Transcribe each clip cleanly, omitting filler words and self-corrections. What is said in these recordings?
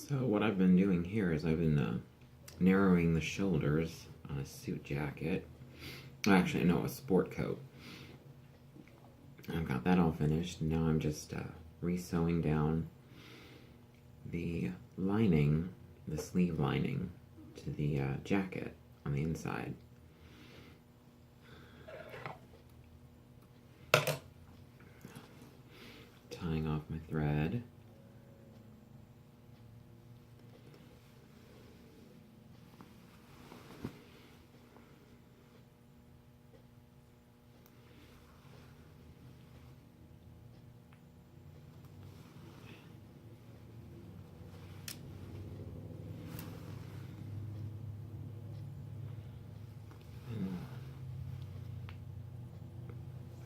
So what I've been doing here is I've been narrowing the shoulders on a suit jacket. Actually, no, a sport coat. I've got that all finished. Now I'm just re-sewing down the lining, the sleeve lining, to the jacket on the inside. Tying off my thread.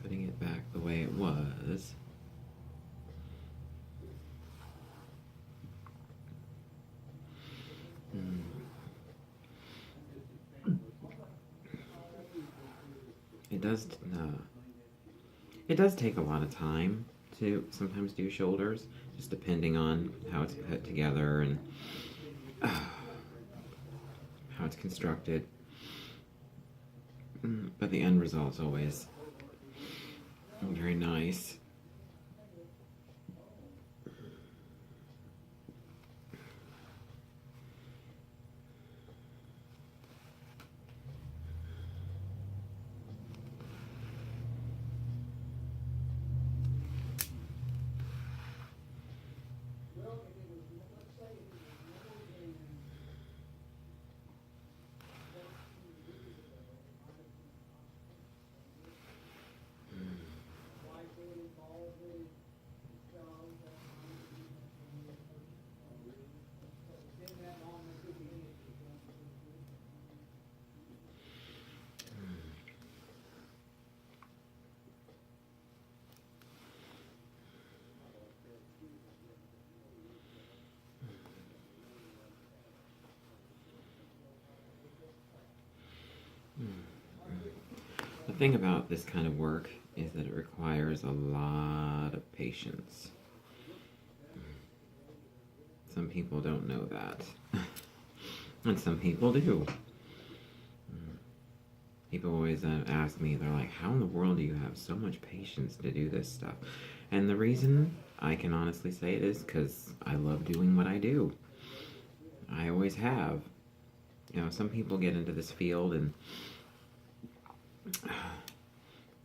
Putting it back the way it was. It does take a lot of time to sometimes do shoulders, just depending on how it's put together and how it's constructed. But the end result's always very nice. The thing about this kind of work is that it requires a lot of patience. Some people don't know that. And some people do. People always ask me, they're like, how in the world do you have so much patience to do this stuff? And the reason I can honestly say it is because I love doing what I do. I always have. You know, some people get into this field and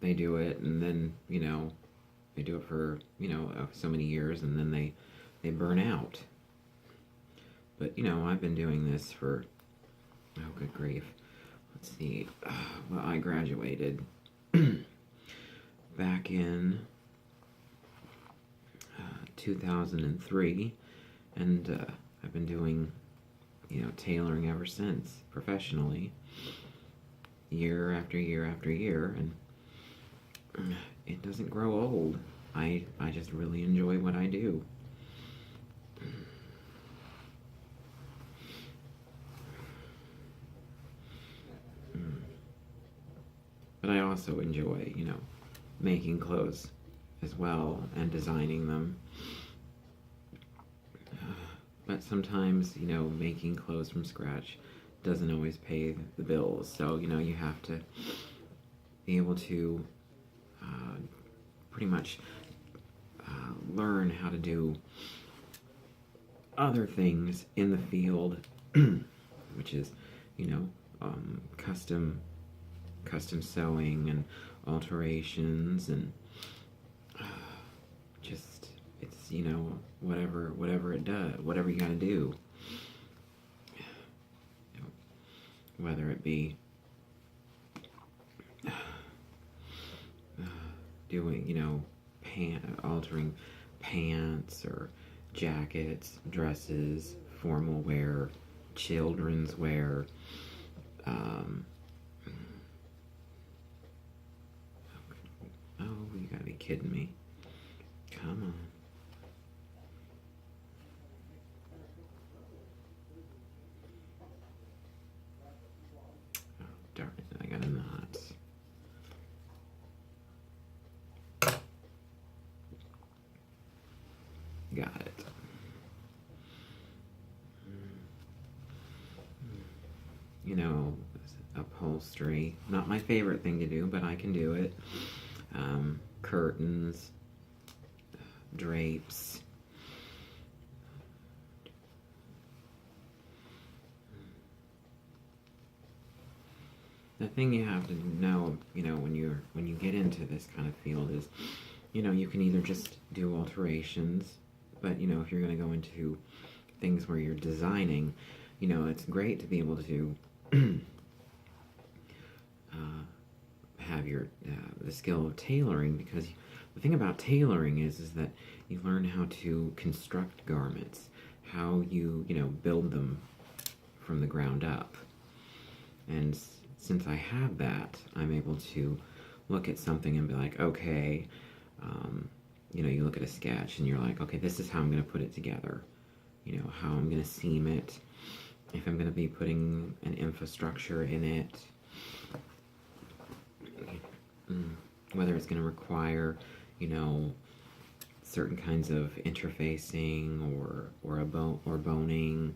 they do it, and then, you know, they do it for, you know, so many years, and then they burn out. But, you know, I've been doing this for, oh, good grief. Let's see. Well, I graduated back in 2003, and I've been doing, you know, tailoring ever since, professionally, year after year after year, and it doesn't grow old. I just really enjoy what I do. But I also enjoy, you know, making clothes as well and designing them. But sometimes, you know, making clothes from scratch doesn't always pay the bills. So, you know, you have to be able to pretty much learn how to do other things in the field, which is, you know, custom sewing and alterations and just, it's, you know, whatever it does, whatever you gotta do. You know, whether it be doing, you know, altering pants or jackets, dresses, formal wear, children's wear, oh, you gotta be kidding me. Come on. Oh, darn it, I got a knot. Got it. upholstery. Not my favorite thing to do, but I can do it. Curtains, drapes. The thing you have to know, when you get into this kind of field is, you can either just do alterations, but if you're going to go into things where you're designing, it's great to be able to have your the skill of tailoring, because the thing about tailoring is that you learn how to construct garments, how you build them from the ground up. And since I have that, I'm able to look at something and be like, okay, you look at a sketch and you're like, okay, this is how I'm going to put it together, how I'm going to seam it, if I'm going to be putting an infrastructure in it, whether it's going to require, certain kinds of interfacing or boning,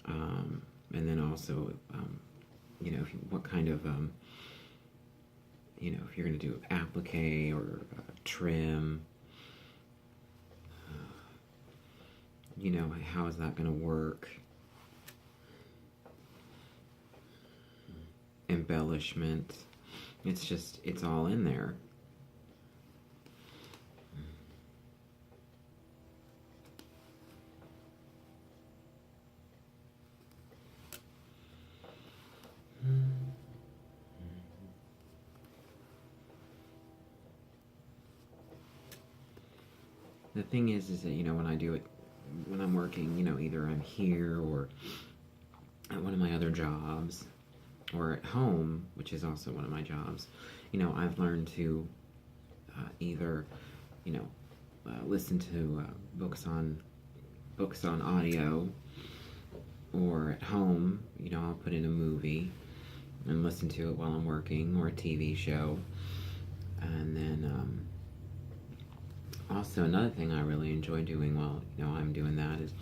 and then also, what kind of, if you're going to do applique or trim, how is that going to work? Embellishment. It's all in there. The thing is that, when I do it, when I'm working, either I'm here or at one of my other jobs, or at home, which is also one of my jobs, I've learned to either, listen to books on audio, or at home, I'll put in a movie and listen to it while I'm working, or a TV show. And then also another thing I really enjoy doing while I'm doing that is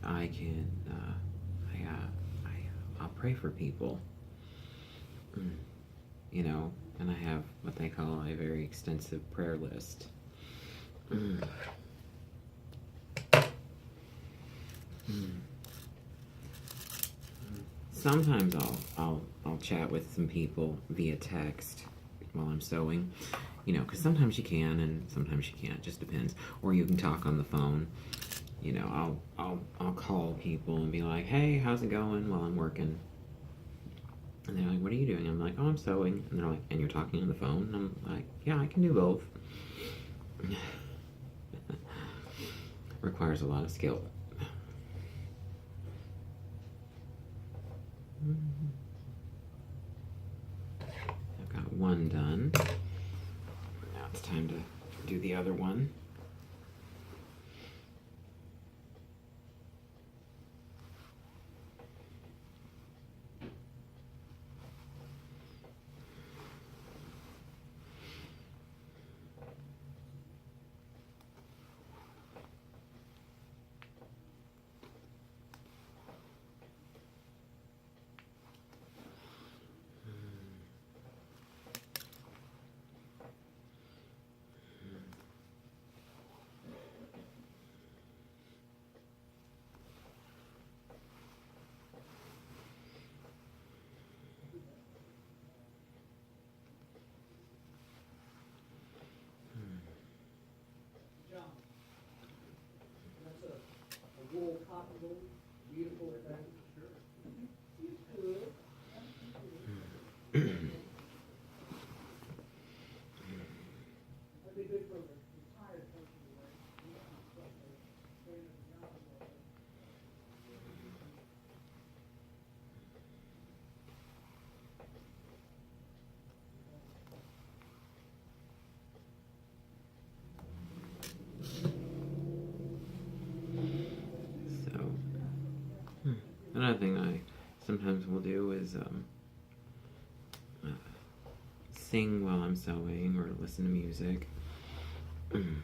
I can I'll pray for people. And I have what they call a very extensive prayer list. Sometimes I'll chat with some people via text while I'm sewing, because sometimes you can and sometimes you can't. It just depends. Or you can talk on the phone. I'll call people and be like, "Hey, how's it going?" while I'm working. And they're like, "What are you doing?" I'm like, "Oh, I'm sewing." And they're like, "And you're talking on the phone?" And I'm like, "Yeah, I can do both." Requires a lot of skill. I've got one done. Now it's time to do the other one. Another thing I sometimes will do is sing while I'm sewing or listen to music. And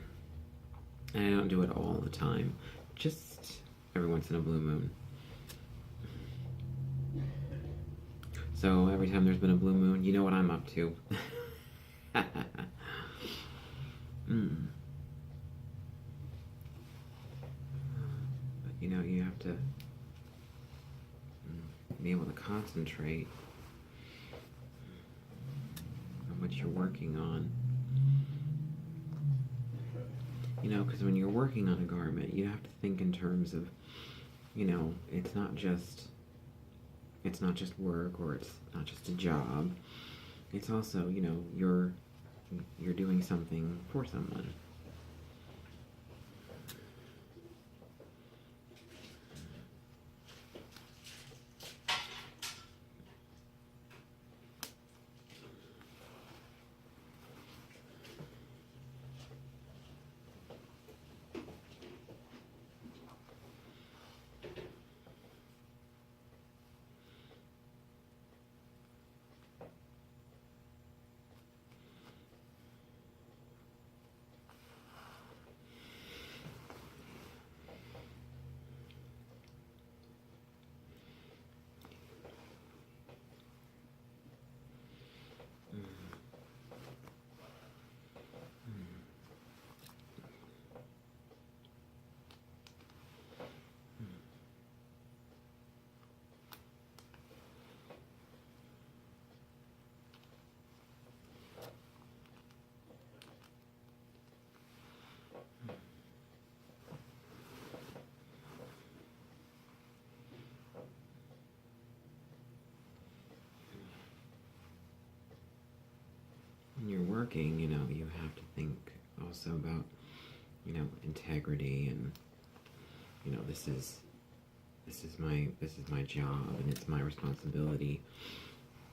I don't do it all the time, just every once in a blue moon. So every time there's been a blue moon, you know what I'm up to. mm. But you have to be able to concentrate on what you're working on. Because when you're working on a garment, you have to think in terms of, it's not just work, or it's not just a job. It's also, you're doing something for someone. When you're working, you have to think also about, integrity, and this is my job, and it's my responsibility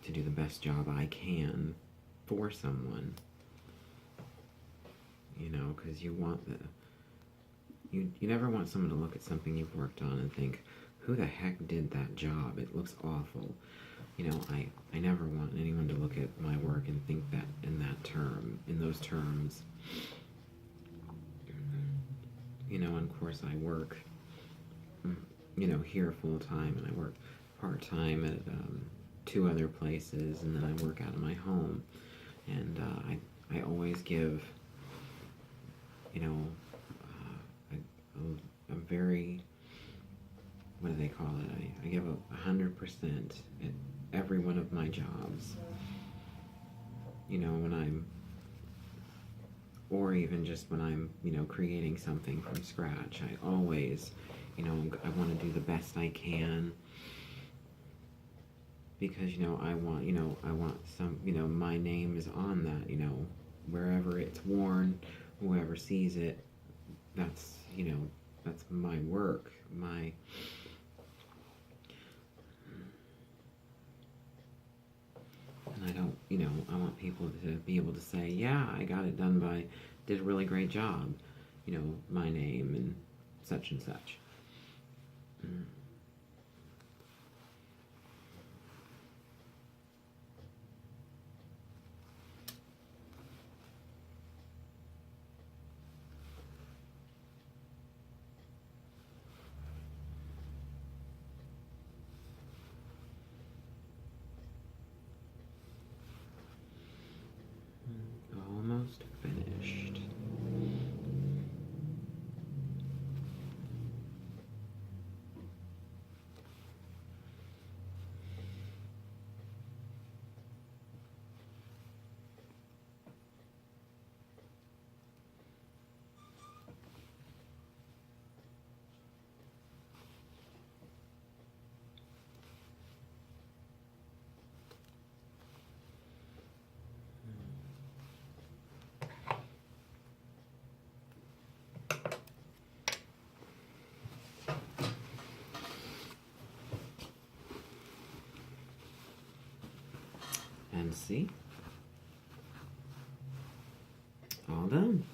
to do the best job I can for someone. Because you never want someone to look at something you've worked on and think, who the heck did that job? It looks awful. I never want anyone to look at my work and think that in those terms. And of course I work, here full time, and I work part time at 2 other places, and then I work out of my home. And I always give, a very, what do they call it? I give 100% at every one of my jobs. When I'm, or even just when I'm, creating something from scratch, I always, I want to do the best I can, because, I want some, my name is on that, wherever it's worn, whoever sees it, that's, that's my work, and I don't, I want people to be able to say, yeah, I got it done did a really great job, my name and such and such. Almost finished. And see, all done.